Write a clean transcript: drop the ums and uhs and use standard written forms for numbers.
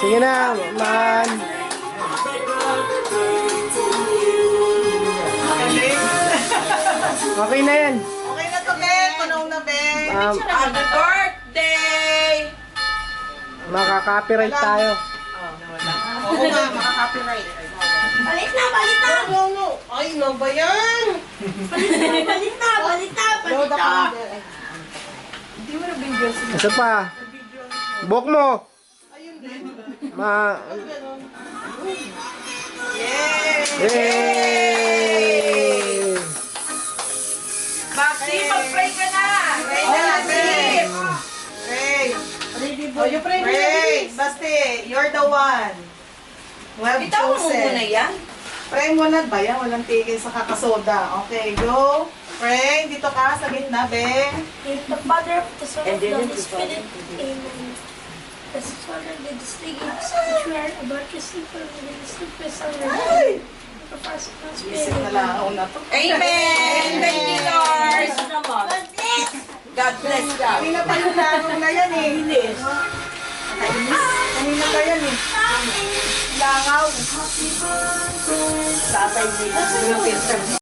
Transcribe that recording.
Sige na, man. Okay na yan. Okay na to, Ben. Panahon na, Ben. Happy birthday! Makaka-copyright tayo. Oo nga, makaka-copyright. Balik na, balik na! No. Ay, no ba yan? Balik na, balik na, balik Load na! up. Hindi mo na video sila. Isa pa. Bok mo. Ayun din. Ma... Yay! Yay! Maxi, mag-pray ka na! Pray na natin. Pray. Oh, you pray. Pray. Basti, you're the one. We have Bitaw mo chosen. muna yan. Pray muna ba yan? Walang tigil sa kakasoda. Okay, go. Pray. Dito ka sa gitna, Ben. In the Father, the Son, And of the then Holy it's Spirit. Amen. This is what I did this thing, which we are about to see for the sleep with some Ay! the first Isip na lang ako na to. Amen! Thank you, Lord! God bless you. Kanina pa yung lanong na yan eh. Kanina pa yan eh. Langaw. Tatay nila.